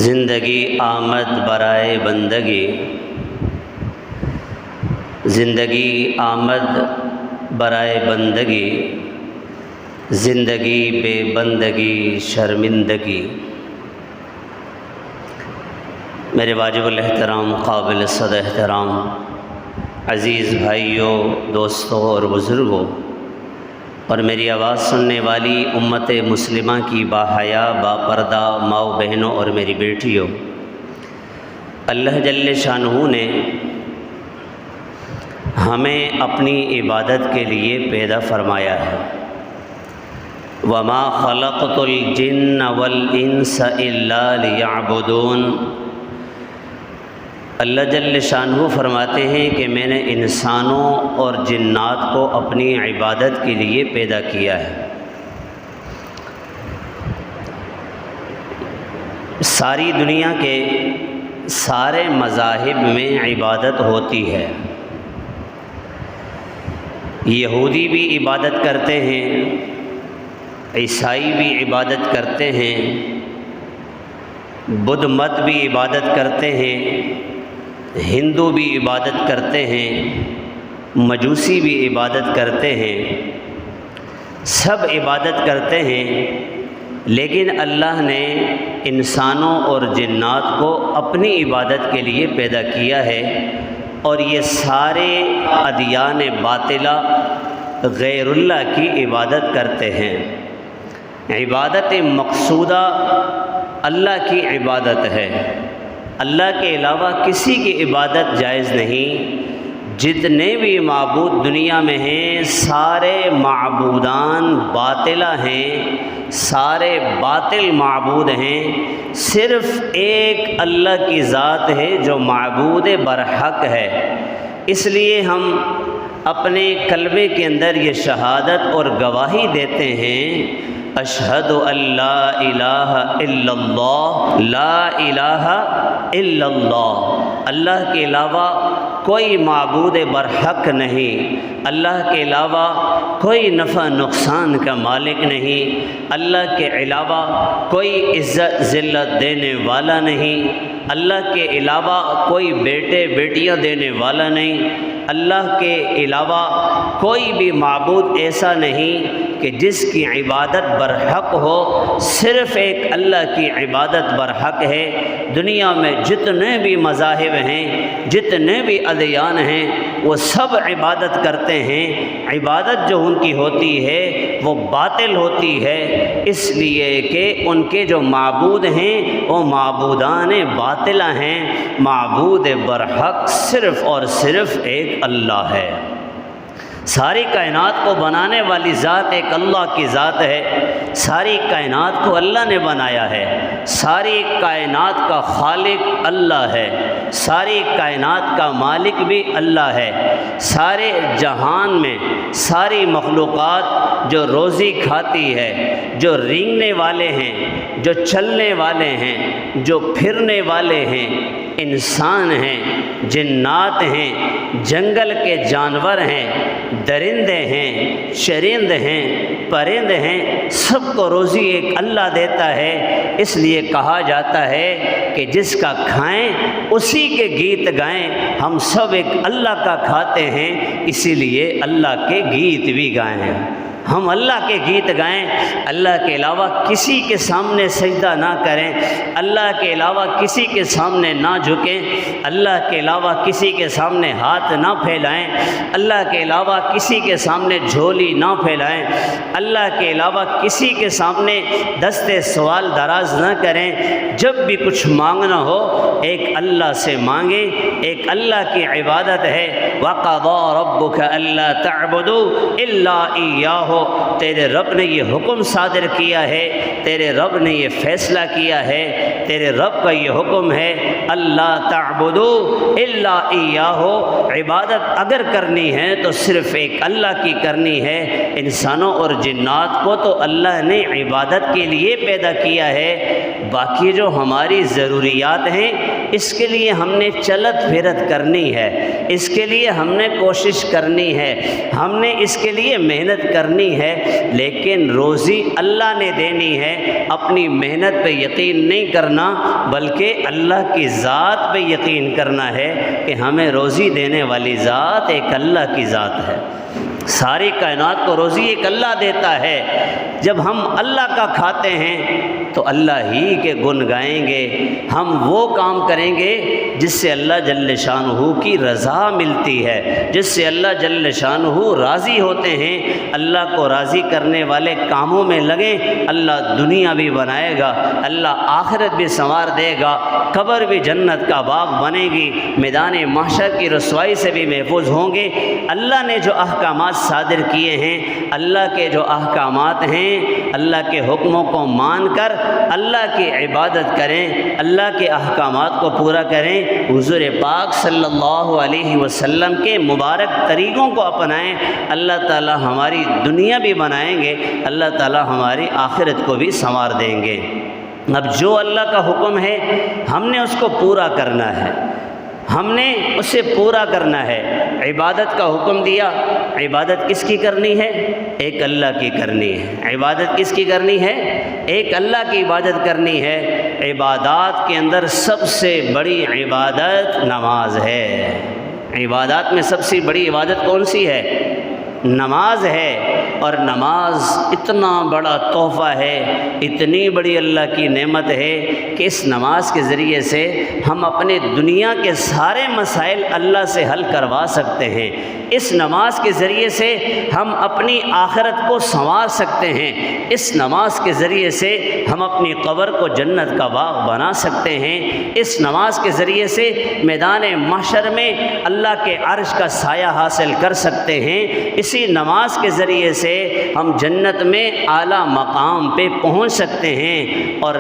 زندگی آمد برائے بندگی، زندگی آمد برائے بندگی، زندگی بے بندگی شرمندگی۔ میرے واجب الاحترام قابل صد احترام عزیز بھائیوں، دوستوں اور بزرگوں، اور میری آواز سننے والی امت مسلمہ کی باحیا باپردہ ماؤ بہنوں اور میری بیٹیوں، اللہ جل شانہ نے ہمیں اپنی عبادت کے لیے پیدا فرمایا ہے۔ وَمَا خَلَقْتُ الْجِنَّ وَالْإِنسَ إِلَّا لِيَعْبُدُونَ۔ اللہ جل شانہ فرماتے ہیں کہ میں نے انسانوں اور جنات کو اپنی عبادت کے لیے پیدا کیا ہے۔ ساری دنیا کے سارے مذاہب میں عبادت ہوتی ہے۔ یہودی بھی عبادت کرتے ہیں، عیسائی بھی عبادت کرتے ہیں، بدھ مت بھی عبادت کرتے ہیں، ہندو بھی عبادت کرتے ہیں، مجوسی بھی عبادت کرتے ہیں، سب عبادت کرتے ہیں، لیکن اللہ نے انسانوں اور جنات کو اپنی عبادت کے لیے پیدا کیا ہے، اور یہ سارے ادیان باطلہ غیر اللہ کی عبادت کرتے ہیں۔ عبادت مقصودہ اللہ کی عبادت ہے، اللہ کے علاوہ کسی کی عبادت جائز نہیں۔ جتنے بھی معبود دنیا میں ہیں سارے معبودان باطلہ ہیں، سارے باطل معبود ہیں، صرف ایک اللہ کی ذات ہے جو معبود برحق ہے۔ اس لیے ہم اپنے کلمے کے اندر یہ شہادت اور گواہی دیتے ہیں، اشہد ان لا الہ الا اللہ، لا الہ الا اللہ، اللہ کے علاوہ کوئی معبود برحق نہیں، اللہ کے علاوہ کوئی نفع نقصان کا مالک نہیں، اللہ کے علاوہ کوئی عزت ذلت دینے والا نہیں، اللہ کے علاوہ کوئی بیٹے بیٹیاں دینے والا نہیں، اللہ کے علاوہ کوئی بھی معبود ایسا نہیں کہ جس کی عبادت برحق ہو، صرف ایک اللہ کی عبادت برحق ہے۔ دنیا میں جتنے بھی مذاہب ہیں، جتنے بھی ادیان ہیں، وہ سب عبادت کرتے ہیں، عبادت جو ان کی ہوتی ہے وہ باطل ہوتی ہے، اس لیے کہ ان کے جو معبود ہیں وہ معبودان باطلہ ہیں، معبود برحق صرف اور صرف ایک اللہ ہے۔ ساری کائنات کو بنانے والی ذات ایک اللہ کی ذات ہے، ساری کائنات کو اللہ نے بنایا ہے، ساری کائنات کا خالق اللہ ہے، ساری کائنات کا مالک بھی اللہ ہے۔ سارے جہان میں ساری مخلوقات جو روزی کھاتی ہے، جو رینگنے والے ہیں، جو چلنے والے ہیں، جو پھرنے والے ہیں، انسان ہیں، جنات ہیں، جنگل کے جانور ہیں، درندے ہیں، چرند ہیں، پرند ہیں، سب کو روزی ایک اللہ دیتا ہے۔ اس لیے کہا جاتا ہے کہ جس کا کھائیں اسی کے گیت گائیں، ہم سب ایک اللہ کا کھاتے ہیں، اسی لیے اللہ کے گیت بھی گائیں ہیں۔ ہم اللہ کے گیت گائیں، اللہ کے علاوہ کسی کے سامنے سجدہ نہ کریں، اللہ کے علاوہ کسی کے سامنے نہ جھکیں، اللہ کے علاوہ کسی کے سامنے ہاتھ نہ پھیلائیں، اللہ کے علاوہ کسی کے سامنے جھولی نہ پھیلائیں، اللہ کے علاوہ کسی کے سامنے دست سوال دراز نہ کریں۔ جب بھی کچھ مانگنا ہو ایک اللہ سے مانگیں، ایک اللہ کی عبادت ہے۔ وَقَضَىٰ رَبُّكَ أَلَّا تَعْبُدُوا إِلَّا إِيَّاهُ، تیرے رب نے یہ حکم صادر کیا ہے، تیرے رب نے یہ فیصلہ کیا ہے، تیرے رب کا یہ حکم ہے، اللہ تعبدوا الا ایاہ، عبادت اگر کرنی ہے تو صرف ایک اللہ کی کرنی ہے۔ انسانوں اور جنات کو تو اللہ نے عبادت کے لیے پیدا کیا ہے، باقی جو ہماری ضروریات ہیں اس کے لیے ہم نے چلت پھرت کرنی ہے، اس کے لیے ہم نے کوشش کرنی ہے، ہم نے اس کے لیے محنت کرنی ہے، لیکن روزی اللہ نے دینی ہے۔ اپنی محنت پہ یقین نہیں کرنا بلکہ اللہ کی ذات پہ یقین کرنا ہے کہ ہمیں روزی دینے والی ذات ایک اللہ کی ذات ہے۔ ساری کائنات کو روزی ایک اللہ دیتا ہے۔ جب ہم اللہ کا کھاتے ہیں تو اللہ ہی کے گن گائیں گے، ہم وہ کام کریں گے جس سے اللہ جل شانہ کی رضا ملتی ہے، جس سے اللہ جل شانہ راضی ہوتے ہیں۔ اللہ کو راضی کرنے والے کاموں میں لگیں، اللہ دنیا بھی بنائے گا، اللہ آخرت بھی سنوار دے گا، قبر بھی جنت کا باغ بنے گی، میدان محشر کی رسوائی سے بھی محفوظ ہوں گے۔ اللہ نے جو احکامات صادر کیے ہیں، اللہ کے جو احکامات ہیں، اللہ کے حکموں کو مان کر اللہ کی عبادت کریں، اللہ کے احکامات کو پورا کریں، حضور پاک صلی اللہ علیہ وسلم کے مبارک طریقوں کو اپنائیں، اللہ تعالی ہماری دنیا بھی بنائیں گے، اللہ تعالی ہماری آخرت کو بھی سنوار دیں گے۔ اب جو اللہ کا حکم ہے ہم نے اس کو پورا کرنا ہے، ہم نے اسے پورا کرنا ہے۔ عبادت کا حکم دیا، عبادت کس کی کرنی ہے؟ ایک اللہ کی کرنی ہے۔ عبادت کس کی کرنی ہے؟ ایک اللہ کی عبادت کرنی ہے۔ عبادات کے اندر سب سے بڑی عبادت نماز ہے۔ عبادات میں سب سے بڑی عبادت کون سی ہے؟ نماز ہے۔ اور نماز اتنا بڑا تحفہ ہے، اتنی بڑی اللہ کی نعمت ہے کہ اس نماز کے ذریعے سے ہم اپنے دنیا کے سارے مسائل اللہ سے حل کروا سکتے ہیں۔ اس نماز کے ذریعے سے ہم اپنی آخرت کو سنوار سکتے ہیں۔ اس نماز کے ذریعے سے ہم اپنی قبر کو جنت کا باغ بنا سکتے ہیں۔ اس نماز کے ذریعے سے میدان محشر میں اللہ کے عرش کا سایہ حاصل کر سکتے ہیں۔ اسی نماز کے ذریعے سے ہم جنت میں اعلیٰ مقام پہ پہنچ سکتے ہیں۔ اور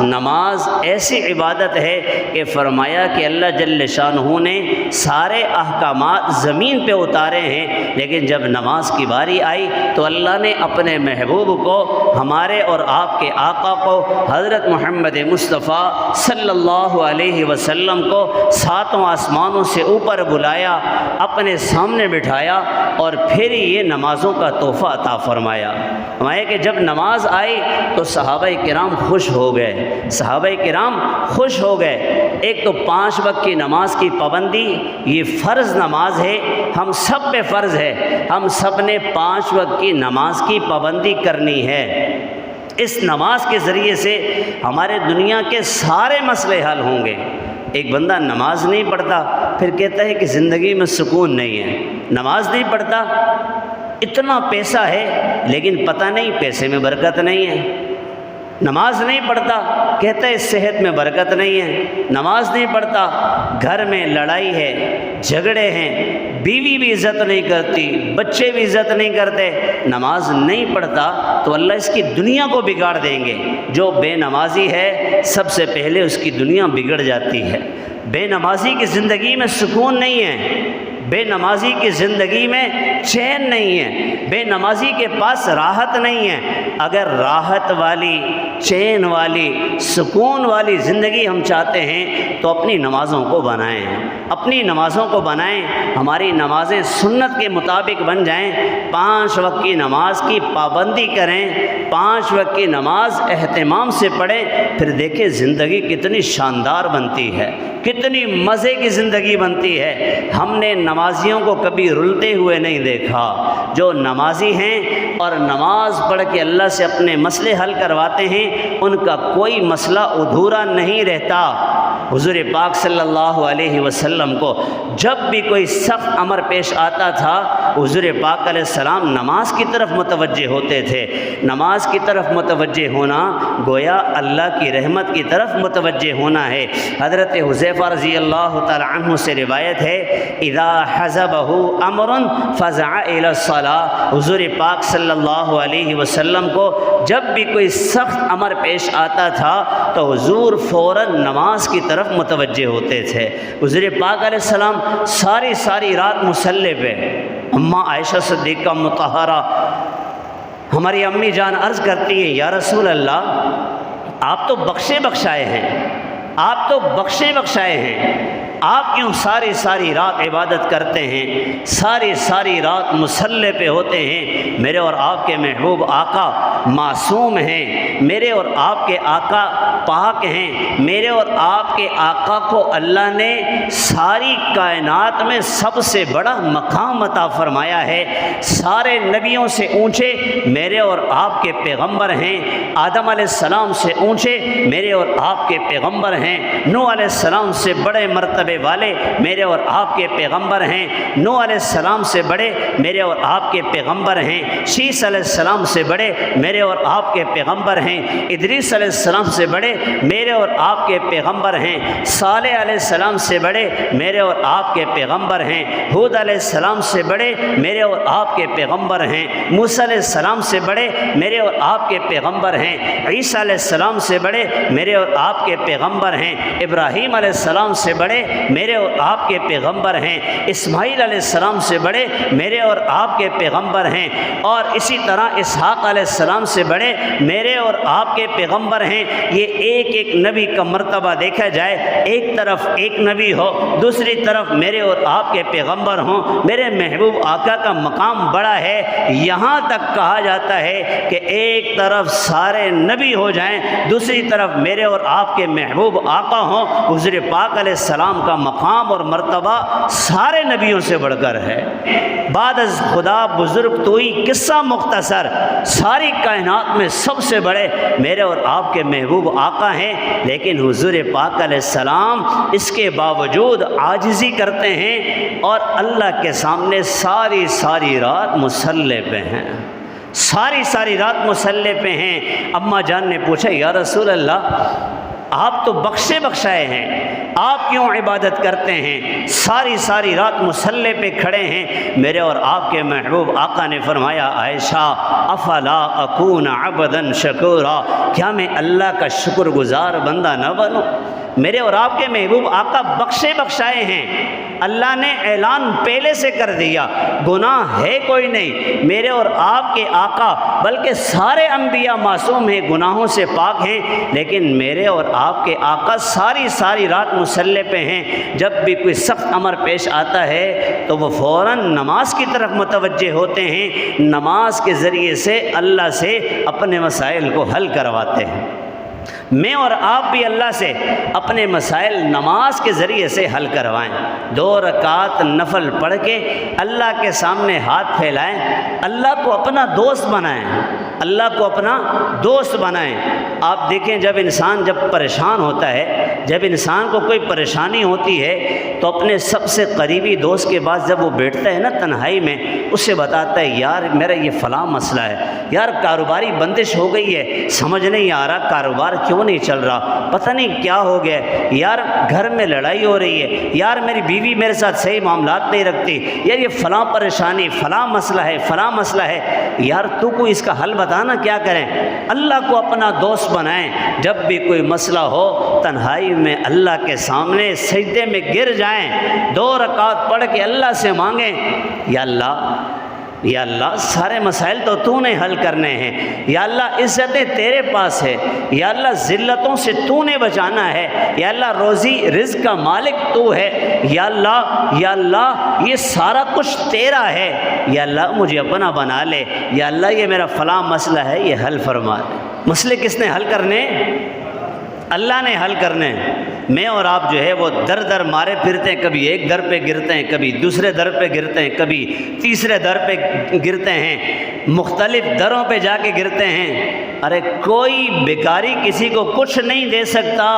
نماز ایسی عبادت ہے کہ فرمایا کہ اللہ جل شانہ نے سارے احکامات زمین پہ اتارے ہیں، لیکن جب نماز کی باری آئی تو اللہ نے اپنے محبوب کو، ہمارے اور آپ کے آقا کو، حضرت محمد مصطفیٰ صلی اللہ علیہ وسلم کو ساتوں آسمانوں سے اوپر بلایا، اپنے سامنے بٹھایا اور پھر یہ نمازوں کا تحفہ عطا فرمایا۔ فرمایا کہ جب نماز آئی تو صحابہ کرام خوش ہو گئے، صحابہ کرام خوش ہو گئے۔ ایک تو 5 وقت کی نماز کی پابندی، یہ فرض نماز ہے، ہم سب پہ فرض ہے، ہم سب نے 5 وقت کی نماز کی پابندی کرنی ہے۔ اس نماز کے ذریعے سے ہمارے دنیا کے سارے مسئلے حل ہوں گے۔ ایک بندہ نماز نہیں پڑھتا پھر کہتا ہے کہ زندگی میں سکون نہیں ہے، نماز نہیں پڑھتا، اتنا پیسہ ہے لیکن پتہ نہیں پیسے میں برکت نہیں ہے، نماز نہیں پڑھتا کہتا ہے صحت میں برکت نہیں ہے، نماز نہیں پڑھتا گھر میں لڑائی ہے، جھگڑے ہیں، بیوی بھی عزت نہیں کرتی، بچے بھی عزت نہیں کرتے، نماز نہیں پڑھتا تو اللہ اس کی دنیا کو بگاڑ دیں گے۔ جو بے نمازی ہے سب سے پہلے اس کی دنیا بگڑ جاتی ہے۔ بے نمازی کی زندگی میں سکون نہیں ہے، بے نمازی کی زندگی میں چین نہیں ہے، بے نمازی کے پاس راحت نہیں ہے۔ اگر راحت والی، چین والی، سکون والی زندگی ہم چاہتے ہیں تو اپنی نمازوں کو بنائیں، اپنی نمازوں کو بنائیں، ہماری نمازیں سنت کے مطابق بن جائیں، 5 وقت کی نماز کی پابندی کریں، 5 وقت کی نماز اہتمام سے پڑھیں، پھر دیکھیں زندگی کتنی شاندار بنتی ہے، کتنی مزے کی زندگی بنتی ہے۔ ہم نے نمازیوں کو کبھی رلتے ہوئے نہیں دیکھا۔ جو نمازی ہیں اور نماز پڑھ کے اللہ سے اپنے مسئلے حل کرواتے ہیں ان کا کوئی مسئلہ ادھورا نہیں رہتا۔ حضور پاک صلی اللہ علیہ وسلم کو جب بھی کوئی سخت امر پیش آتا تھا حضور پاک علیہ السلام نماز کی طرف متوجہ ہوتے تھے۔ نماز کی طرف متوجہ ہونا گویا اللہ کی رحمت کی طرف متوجہ ہونا ہے۔ حضرت حذیفہ رضی اللہ تعالی عنہ سے روایت ہے اذا حزبہ امر فزع الی الصلاۃ، حضور پاک صلی اللہ علیہ وسلم کو جب بھی کوئی سخت امر پیش آتا تھا تو حضور فوراً نماز کی طرف متوجہ ہوتے تھے۔ حضور پاک علیہ السلام ساری رات مصلی پہ، اماں عائشہ صدیقہ مطہرہ ہماری امی جان عرض کرتی ہیں یا رسول اللہ آپ تو بخشے بخشائے ہیں، آپ تو بخشے بخشائے ہیں، آپ کیوں ساری ساری رات عبادت کرتے ہیں، ساری ساری رات مصلی پہ ہوتے ہیں؟ میرے اور آپ کے محبوب آقا معصوم ہیں، میرے اور آپ کے آقا پاک ہیں، میرے اور آپ کے آقا کو اللہ نے ساری کائنات میں سب سے بڑا مقام عطا فرمایا ہے۔ سارے نبیوں سے اونچے میرے اور آپ کے پیغمبر ہیں، آدم علیہ السلام سے اونچے میرے اور آپ کے پیغمبر ہیں، نوح علیہ السلام سے بڑے مرتبے والے میرے اور آپ کے پیغمبر ہیں، نوح علیہ السلام سے بڑے میرے اور آپ کے پیغمبر ہیں، شیس علیہ السلام سے بڑے میرے اور آپ کے پیغمبر ہیں، ادریس علیہ السلام سے بڑے میرے اور آپ کے پیغمبر ہیں، صالح علیہ السلام سے بڑے میرے اور آپ کے پیغمبر ہیں، ہود علیہ السلام سے بڑے میرے اور آپ کے پیغمبر ہیں، موسیٰ علیہ السلام سے بڑے میرے اور آپ کے پیغمبر ہیں، عیسیٰ علیہ السلام سے بڑے میرے اور آپ کے پیغمبر ہیں، ابراہیم علیہ السلام سے بڑے میرے اور آپ کے پیغمبر ہیں، اسماعیل علیہ السلام سے بڑے میرے اور آپ کے پیغمبر ہیں، اور اسی طرح اسحاق علیہ السلام سے بڑے میرے اور آپ کے پیغمبر ہیں۔ یہ ایک ایک نبی کا مرتبہ دیکھا جائے، ایک طرف ایک نبی ہو، دوسری طرف میرے اور آپ کے پیغمبر ہوں، میرے محبوب آقا کا مقام بڑا ہے۔ یہاں تک کہا جاتا ہے کہ ایک طرف سارے نبی ہو جائیں، دوسری طرف میرے اور آپ کے محبوب آقا ہوں۔ حضور پاک علیہ السلام کا مقام اور مرتبہ سارے نبیوں سے بڑھ کر ہے۔ بعد از خدا بزرگ توئی قصہ مختصر، ساری کائنات میں سب سے بڑے میرے اور آپ کے محبوب آقا ہیں، لیکن حضور پاک علیہ السلام اس کے باوجود عاجزی کرتے ہیں اور اللہ کے سامنے ساری ساری رات مصلی پہ ہیں، ساری ساری رات مصلی پہ ہیں۔ اماں جان نے پوچھا یا رسول اللہ، آپ تو بخشے بخشائے ہیں، آپ کیوں عبادت کرتے ہیں، ساری ساری رات مصلی پہ کھڑے ہیں؟ میرے اور آپ کے محبوب آقا نے فرمایا عائشہ افلا اکون عبدا شکورا، کیا میں اللہ کا شکر گزار بندہ نہ بنوں؟ میرے اور آپ کے محبوب آقا بخشے بخشائے ہیں، اللہ نے اعلان پہلے سے کر دیا گناہ ہے کوئی نہیں۔ میرے اور آپ کے آقا بلکہ سارے انبیاء معصوم ہیں، گناہوں سے پاک ہیں، لیکن میرے اور آپ کے آقا ساری ساری رات مصلی پہ ہیں۔ جب بھی کوئی سخت امر پیش آتا ہے تو وہ فوراً نماز کی طرف متوجہ ہوتے ہیں، نماز کے ذریعے سے اللہ سے اپنے مسائل کو حل کرواتے ہیں۔ میں اور آپ بھی اللہ سے اپنے مسائل نماز کے ذریعے سے حل کروائیں، 2 رکعت نفل پڑھ کے اللہ کے سامنے ہاتھ پھیلائیں، اللہ کو اپنا دوست بنائیں، اللہ کو اپنا دوست بنائیں۔ آپ دیکھیں جب انسان پریشان ہوتا ہے، جب انسان کو کوئی پریشانی ہوتی ہے تو اپنے سب سے قریبی دوست کے پاس جب وہ بیٹھتا ہے نا تنہائی میں، اسے بتاتا ہے یار میرا یہ فلاں مسئلہ ہے، یار کاروباری بندش ہو گئی ہے، سمجھ نہیں آ رہا کاروبار کیوں نہیں چل رہا، پتہ نہیں کیا ہو گیا، یار گھر میں لڑائی ہو رہی ہے، یار میری بیوی میرے ساتھ صحیح معاملات نہیں رکھتی، یار یہ فلاں پریشانی فلاں مسئلہ ہے فلاں مسئلہ ہے، یار تو کوئی اس کا حل بتانا کیا کریں؟ اللہ کو اپنا دوست بنائیں۔ جب بھی کوئی مسئلہ ہو تنہائی میں اللہ کے سامنے سجدے میں گر جائیں، 2 رکعت پڑھ کے اللہ سے مانگیں یا اللہ سارے مسائل تو نے حل کرنے ہیں، یا اللہ عزتیں تیرے پاس ہے، یا اللہ ذلتوں سے تو نے بچانا ہے، یا اللہ روزی رزق کا مالک تو ہے، یا اللہ یہ سارا کچھ تیرا ہے، یا اللہ مجھے اپنا بنا لے، یا اللہ یہ میرا فلاں مسئلہ ہے یہ حل فرما دے۔ مسئلے کس نے حل کرنے؟ اللہ نے حل کرنے۔ میں اور آپ جو ہے وہ در در مارے پھرتے ہیں، کبھی ایک در پہ گرتے ہیں، کبھی دوسرے در پہ گرتے ہیں، کبھی تیسرے در پہ گرتے ہیں، مختلف دروں پہ جا کے گرتے ہیں۔ ارے کوئی بیکاری کسی کو کچھ نہیں دے سکتا۔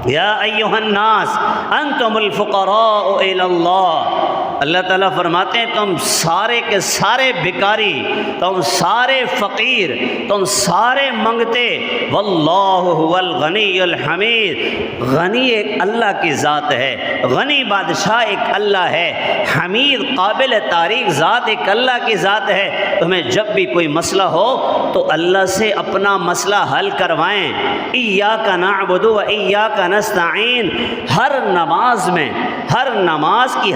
یا ایھا الناس انتم الفقراء الی اللہ، اللہ تعالیٰ فرماتے ہیں تم سارے کے سارے بھکاری، تم سارے فقیر، تم سارے منگتے، واللہ هو الغنی الحمید، غنی ایک اللہ کی ذات ہے، غنی بادشاہ ایک اللہ ہے، حمید قابل تعریف ذات ایک اللہ کی ذات ہے۔ تمہیں جب بھی کوئی مسئلہ ہو تو اللہ سے اپنا مسئلہ حل کروائیں۔ ایاک نعبد و ایاک نستعین، ہر نماز میں، ہر نماز کی